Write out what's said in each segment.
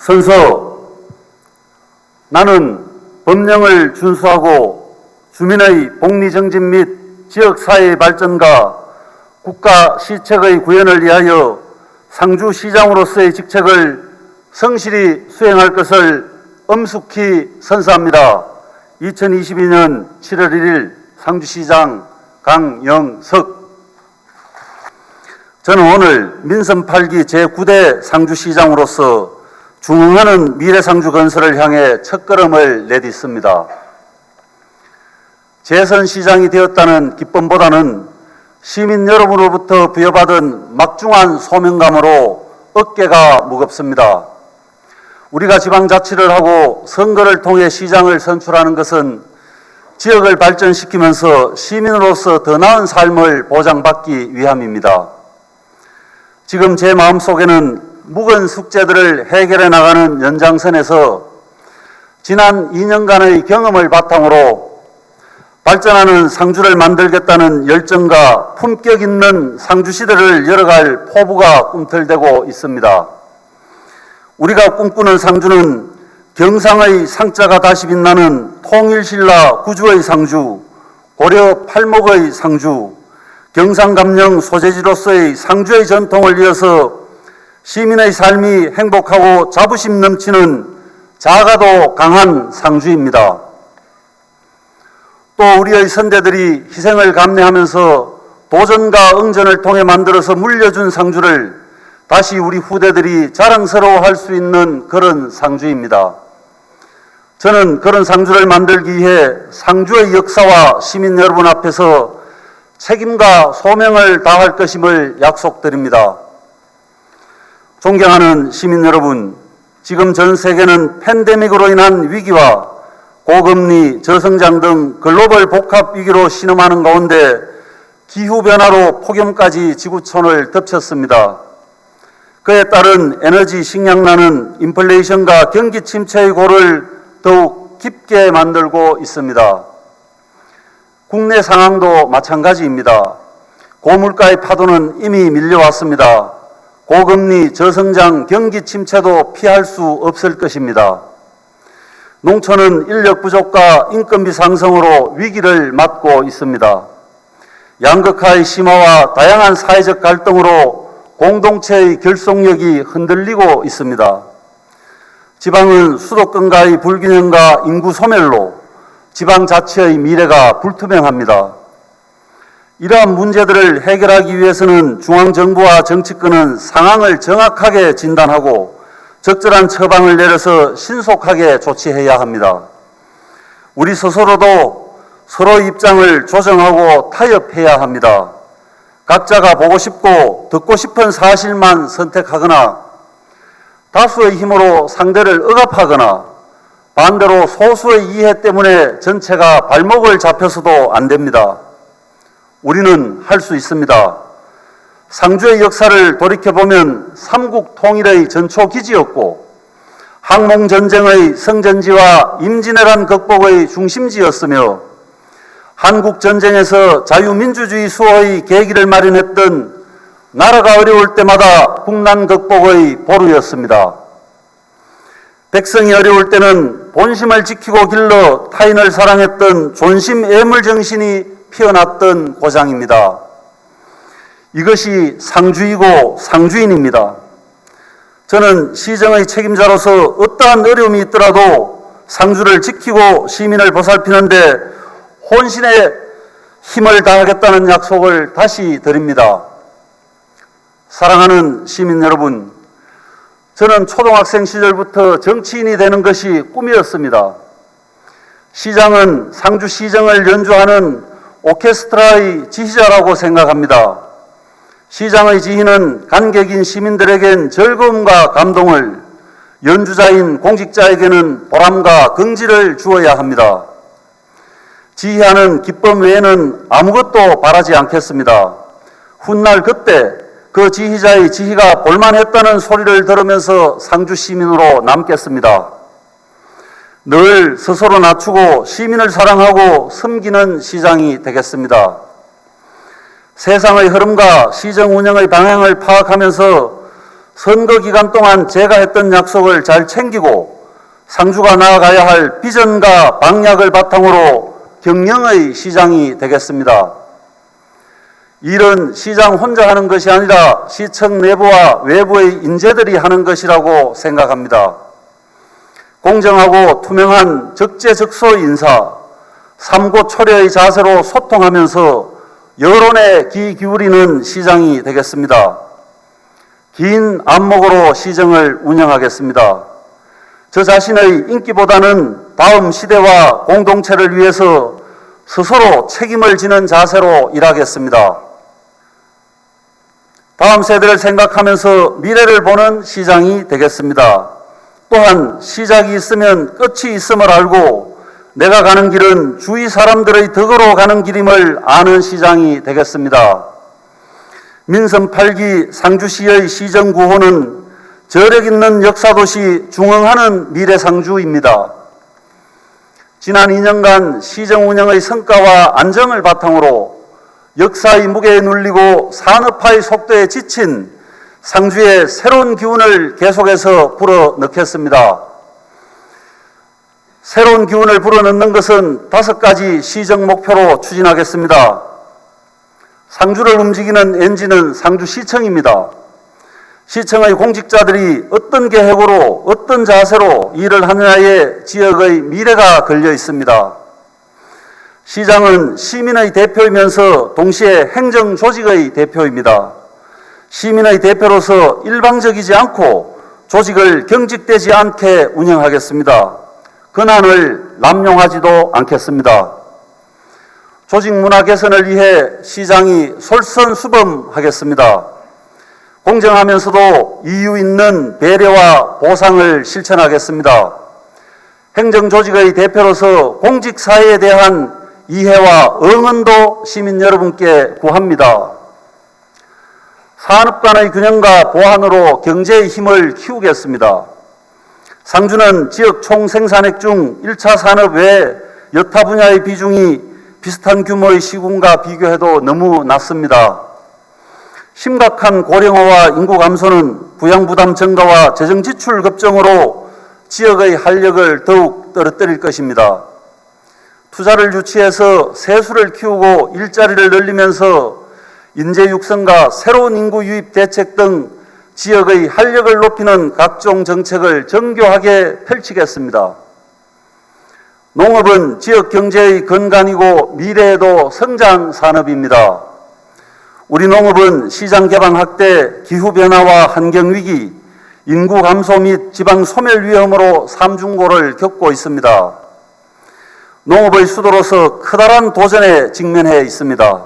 선서, 나는 법령을 준수하고 주민의 복리정진 및 지역사회의 발전과 국가 시책의 구현을 위하여 상주시장으로서의 직책을 성실히 수행할 것을 엄숙히 선서합니다. 2022년 7월 1일 상주시장 강영석. 저는 오늘 민선 8기 제9대 상주시장으로서 중흥하는 미래상주 건설을 향해 첫걸음을 내딛습니다. 재선시장이 되었다는 기쁨보다는 시민 여러분으로부터 부여받은 막중한 소명감으로 어깨가 무겁습니다. 우리가 지방자치를 하고 선거를 통해 시장을 선출하는 것은 지역을 발전시키면서 시민으로서 더 나은 삶을 보장받기 위함입니다. 지금 제 마음속에는 묵은 숙제들을 해결해 나가는 연장선에서 지난 2년간의 경험을 바탕으로 발전하는 상주를 만들겠다는 열정과 품격 있는 상주시대를 열어갈 포부가 꿈틀대고 있습니다. 우리가 꿈꾸는 상주는 경상의 상자가 다시 빛나는 통일신라 구주의 상주, 고려 팔목의 상주, 경상감령 소재지로서의 상주의 전통을 이어서 시민의 삶이 행복하고 자부심 넘치는 자가도 강한 상주입니다. 또 우리의 선대들이 희생을 감내하면서 도전과 응전을 통해 만들어서 물려준 상주를 다시 우리 후대들이 자랑스러워할 수 있는 그런 상주입니다. 저는 그런 상주를 만들기 위해 상주의 역사와 시민 여러분 앞에서 책임과 소명을 다할 것임을 약속드립니다. 존경하는 시민 여러분, 지금 전 세계는 팬데믹으로 인한 위기와 고금리, 저성장 등 글로벌 복합 위기로 신음하는 가운데 기후변화로 폭염까지 지구촌을 덮쳤습니다. 그에 따른 에너지 식량난은 인플레이션과 경기 침체의 고를 더욱 깊게 만들고 있습니다. 국내 상황도 마찬가지입니다. 고물가의 파도는 이미 밀려왔습니다. 고금리, 저성장, 경기 침체도 피할 수 없을 것입니다. 농촌은 인력 부족과 인건비 상승으로 위기를 맞고 있습니다. 양극화의 심화와 다양한 사회적 갈등으로 공동체의 결속력이 흔들리고 있습니다. 지방은 수도권과의 불균형과 인구 소멸로 지방자치의 미래가 불투명합니다. 이러한 문제들을 해결하기 위해서는 중앙정부와 정치권은 상황을 정확하게 진단하고 적절한 처방을 내려서 신속하게 조치해야 합니다. 우리 스스로도 서로의 입장을 조정하고 타협해야 합니다. 각자가 보고 싶고 듣고 싶은 사실만 선택하거나 다수의 힘으로 상대를 억압하거나 반대로 소수의 이해 때문에 전체가 발목을 잡혀서도 안 됩니다. 우리는 할 수 있습니다. 상주의 역사를 돌이켜보면 삼국 통일의 전초기지였고 항몽전쟁의 성전지와 임진왜란 극복의 중심지였으며 한국전쟁에서 자유민주주의 수호의 계기를 마련했던 나라가 어려울 때마다 국난 극복의 보루였습니다. 백성이 어려울 때는 본심을 지키고 길러 타인을 사랑했던 존심 애물 정신이 피어났던 고장입니다. 이것이 상주이고 상주인입니다. 저는 시정의 책임자로서 어떠한 어려움이 있더라도 상주를 지키고 시민을 보살피는데 혼신의 힘을 다하겠다는 약속을 다시 드립니다. 사랑하는 시민 여러분, 저는 초등학생 시절부터 정치인이 되는 것이 꿈이었습니다. 시장은 상주시정을 연주하는 오케스트라의 지휘자라고 생각합니다. 시장의 지휘는 간객인 시민들에겐 즐거움과 감동을, 연주자인 공직자에게는 보람과 긍지를 주어야 합니다. 지휘하는 기쁨 외에는 아무것도 바라지 않겠습니다. 훗날 그때 그 지휘자의 지휘가 볼만했다는 소리를 들으면서 상주 시민으로 남겠습니다. 늘 스스로 낮추고 시민을 사랑하고 섬기는 시장이 되겠습니다. 세상의 흐름과 시정 운영의 방향을 파악하면서 선거 기간 동안 제가 했던 약속을 잘 챙기고 상주가 나아가야 할 비전과 방향을 바탕으로 경영의 시장이 되겠습니다. 일은 시장 혼자 하는 것이 아니라 시청 내부와 외부의 인재들이 하는 것이라고 생각합니다. 공정하고 투명한 적재적소 인사, 삼고초려의 자세로 소통하면서 여론에 귀 기울이는 시장이 되겠습니다. 긴 안목으로 시정을 운영하겠습니다. 저 자신의 인기보다는 다음 시대와 공동체를 위해서 스스로 책임을 지는 자세로 일하겠습니다. 다음 세대를 생각하면서 미래를 보는 시장이 되겠습니다. 또한 시작이 있으면 끝이 있음을 알고 내가 가는 길은 주위 사람들의 덕으로 가는 길임을 아는 시장이 되겠습니다. 민선 8기 상주시의 시정 구호는 저력 있는 역사도시 중흥하는 미래상주입니다. 지난 2년간 시정 운영의 성과와 안정을 바탕으로 역사의 무게에 눌리고 산업화의 속도에 지친 상주의 새로운 기운을 계속해서 불어넣겠습니다. 새로운 기운을 불어넣는 것은 5가지 시정 목표로 추진하겠습니다. 상주를 움직이는 엔진은 상주시청입니다. 시청의 공직자들이 어떤 계획으로 어떤 자세로 일을 하느냐에 지역의 미래가 걸려 있습니다. 시장은 시민의 대표이면서 동시에 행정조직의 대표입니다. 시민의 대표로서 일방적이지 않고 조직을 경직되지 않게 운영하겠습니다. 권한을 남용하지도 않겠습니다. 조직 문화 개선을 위해 시장이 솔선수범하겠습니다. 공정하면서도 이유 있는 배려와 보상을 실천하겠습니다. 행정조직의 대표로서 공직사회에 대한 이해와 응원도 시민 여러분께 구합니다. 산업 간의 균형과 보완으로 경제의 힘을 키우겠습니다. 상주는 지역 총생산액 중 1차 산업 외 여타 분야의 비중이 비슷한 규모의 시군과 비교해도 너무 낮습니다. 심각한 고령화와 인구 감소는 부양부담 증가와 재정지출 급증으로 지역의 활력을 더욱 떨어뜨릴 것입니다. 투자를 유치해서 세수를 키우고 일자리를 늘리면서 인재 육성과 새로운 인구 유입 대책 등 지역의 활력을 높이는 각종 정책을 정교하게 펼치겠습니다. 농업은 지역 경제의 근간이고 미래에도 성장 산업입니다. 우리 농업은 시장 개방 확대, 기후변화와 환경위기, 인구 감소 및 지방 소멸 위험으로 삼중고를 겪고 있습니다. 농업의 수도로서 커다란 도전에 직면해 있습니다.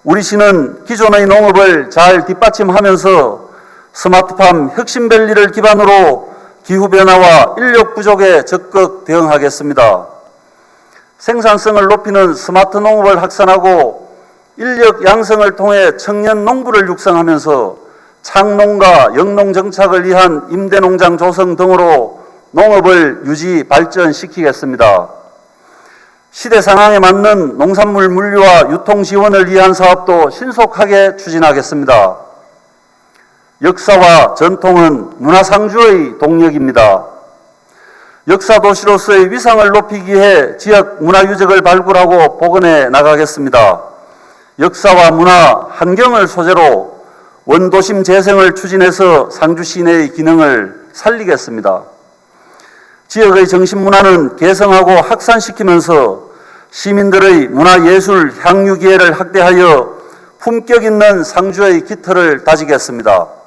우리 시는 기존의 농업을 잘 뒷받침하면서 스마트팜 혁신밸리를 기반으로 기후변화와 인력 부족에 적극 대응하겠습니다. 생산성을 높이는 스마트 농업을 확산하고 인력 양성을 통해 청년 농부를 육성하면서 창농과 영농 정착을 위한 임대농장 조성 등으로 농업을 유지 발전시키겠습니다. 시대 상황에 맞는 농산물 물류와 유통 지원을 위한 사업도 신속하게 추진하겠습니다. 역사와 전통은 문화상주의 동력입니다. 역사도시로서의 위상을 높이기 위해 지역 문화유적을 발굴하고 복원해 나가겠습니다. 역사와 문화, 환경을 소재로 원도심 재생을 추진해서 상주 시내의 기능을 살리겠습니다. 지역의 정신문화는 개성하고 확산시키면서 시민들의 문화예술 향유 기회를 확대하여 품격 있는 상주의 기틀을 다지겠습니다.